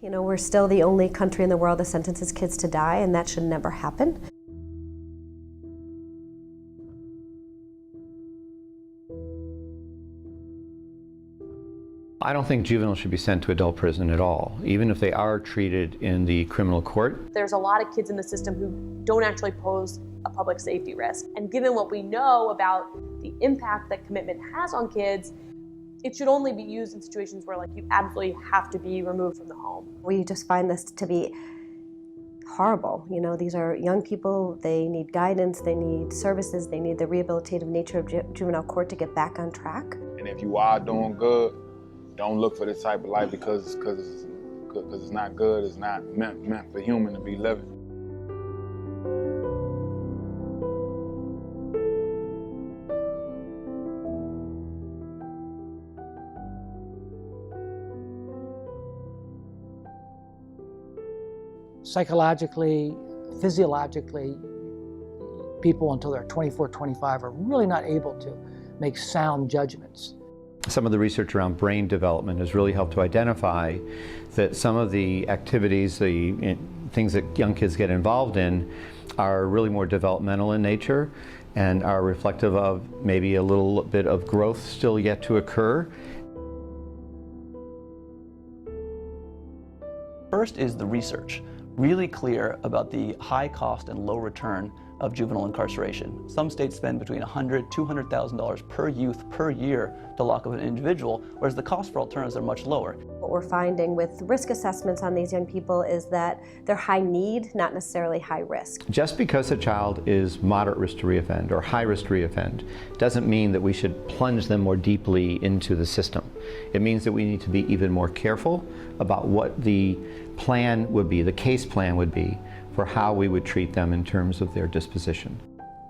You know, we're still the only country in the world that sentences kids to die, and that should never happen. I don't think juveniles should be sent to adult prison at all, even if they are treated in the criminal court. There's a lot of kids in the system who don't actually pose a public safety risk. And given what we know about the impact that commitment has on kids, it should only be used in situations where you absolutely have to be removed from the home. We just find this to be horrible. You know, these are young people, they need guidance, they need services, they need the rehabilitative nature of juvenile court to get back on track. And if you are doing good, don't look for this type of life because it's not good, it's not meant for human to be living. Psychologically, physiologically, people until they're 24, 25 are really not able to make sound judgments. Some of the research around brain development has really helped to identify that some of the activities, the things that young kids get involved in are really more developmental in nature and are reflective of maybe a little bit of growth still yet to occur. First is the research, really clear about the high cost and low return of juvenile incarceration. Some states spend between $100,000 to $200,000 per youth per year to lock up an individual, whereas the cost for alternatives are much lower. What we're finding with risk assessments on these young people is that they're high need, not necessarily high risk. Just because a child is moderate risk to reoffend or high risk to reoffend doesn't mean that we should plunge them more deeply into the system. It means that we need to be even more careful about what the plan would be, the case plan would be, for how we would treat them in terms of their disposition.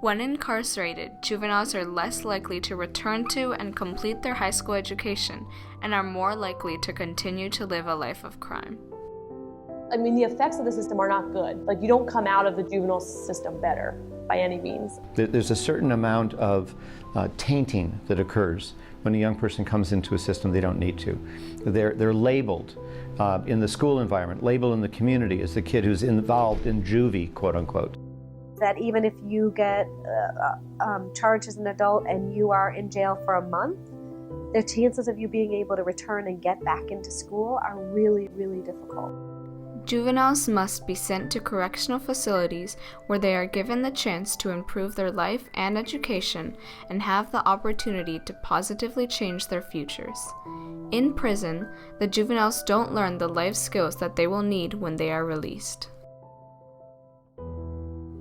When incarcerated, juveniles are less likely to return to and complete their high school education and are more likely to continue to live a life of crime. I mean, the effects of the system are not good. You don't come out of the juvenile system better by any means. There's a certain amount of tainting that occurs when a young person comes into a system they don't need to. They're labeled in the school environment, labeled in the community as the kid who's involved in juvie, quote unquote. That even if you get charged as an adult and you are in jail for a month, the chances of you being able to return and get back into school are really, really difficult. Juveniles must be sent to correctional facilities where they are given the chance to improve their life and education and have the opportunity to positively change their futures. In prison, the juveniles don't learn the life skills that they will need when they are released.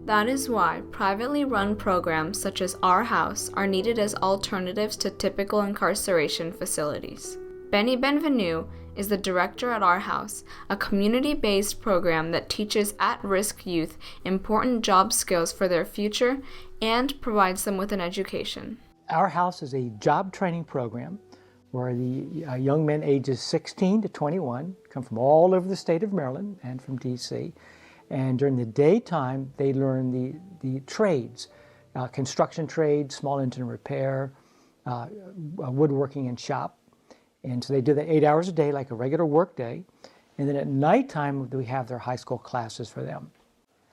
That is why privately run programs such as Our House are needed as alternatives to typical incarceration facilities. Benny Benvenu is the director at Our House, a community-based program that teaches at-risk youth important job skills for their future and provides them with an education. Our House is a job training program where the young men ages 16 to 21 come from all over the state of Maryland and from DC. And during the daytime, they learn the trades, construction trades, small engine repair, woodworking and shop. And so they do that 8 hours a day like a regular work day. And then at nighttime, we have their high school classes for them.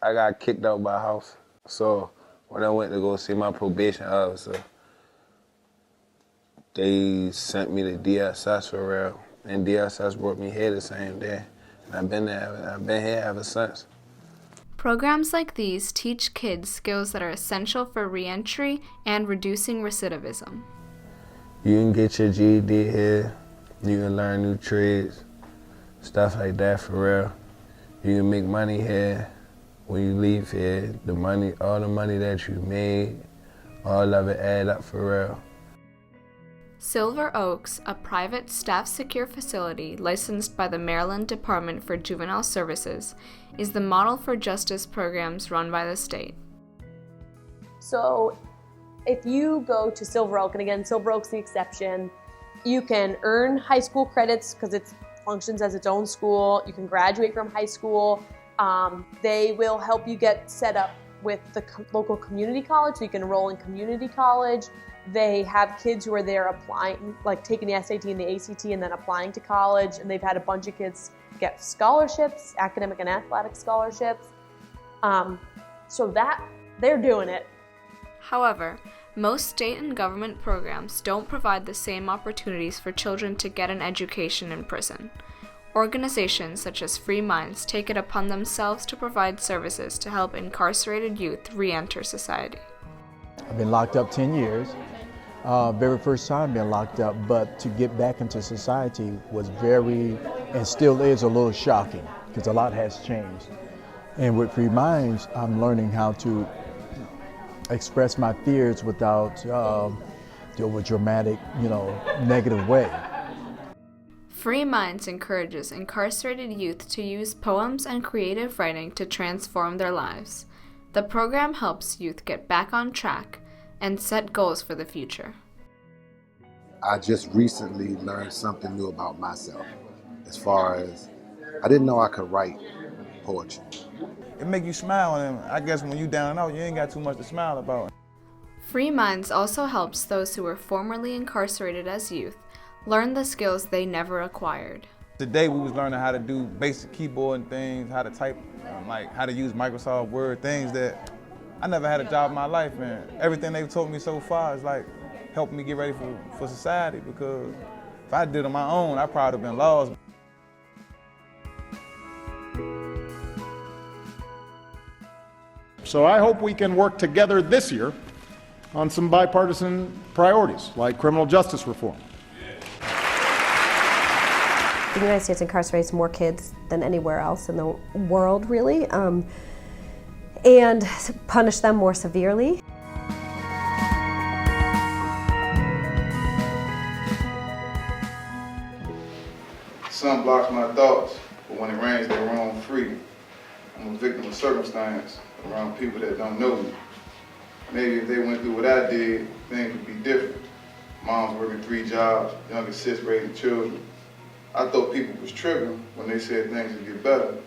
I got kicked out by house. So when I went to go see my probation officer, they sent me to DSS for real. And DSS brought me here the same day. And I've been here ever since. Programs like these teach kids skills that are essential for reentry and reducing recidivism. You can get your GED here. You can learn new trades, stuff like that for real. You can make money here. When you leave here, all the money that you made, all of it add up for real. Silver Oaks, a private staff-secure facility licensed by the Maryland Department for Juvenile Services, is the model for justice programs run by the state. So if you go to Silver Oak, and again, Silver Oak's the exception, you can earn high school credits because it functions as its own school. You can graduate from high school. They will help you get set up with the local community college, so you can enroll in community college. They have kids who are there applying, like taking the SAT and the ACT and then applying to college, and they've had a bunch of kids get scholarships, academic and athletic scholarships. So that, they're doing it. However, most state and government programs don't provide the same opportunities for children to get an education in prison. Organizations such as Free Minds take it upon themselves to provide services to help incarcerated youth re-enter society. I've been locked up 10 years. Very first time being locked up, but to get back into society was very, and still is, a little shocking because a lot has changed. And with Free Minds, I'm learning how to express my fears without deal with dramatic, negative way. Free Minds encourages incarcerated youth to use poems and creative writing to transform their lives. The program helps youth get back on track and set goals for the future. I just recently learned something new about myself, as far as I didn't know I could write poetry. It make you smile, and I guess when you down and out, you ain't got too much to smile about. Free Minds also helps those who were formerly incarcerated as youth learn the skills they never acquired. Today we was learning how to do basic keyboard and things, how to type, like how to use Microsoft Word, things that I never had a job in my life, and everything they've taught me so far is like helping me get ready for society, because if I did it on my own, I probably would have been lost. So I hope we can work together this year on some bipartisan priorities like criminal justice reform. The United States incarcerates more kids than anywhere else in the world, really, and punish them more severely. Sun blocks my thoughts, but when it rains, they roam free. I'm a victim of circumstance around people that don't know me. Maybe if they went through what I did, things would be different. Mom's working 3 jobs, youngest sis raising children. I thought people was tripping when they said things would get better.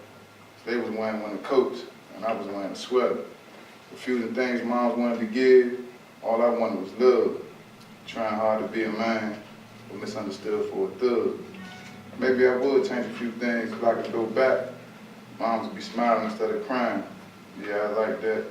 They was wearing one of the coats, and I was wearing a sweater. Refusing things moms wanted to give, all I wanted was love. Trying hard to be a man, but misunderstood for a thug. Maybe I would change a few things if I could go back. Moms would be smiling instead of crying. Yeah, I like that.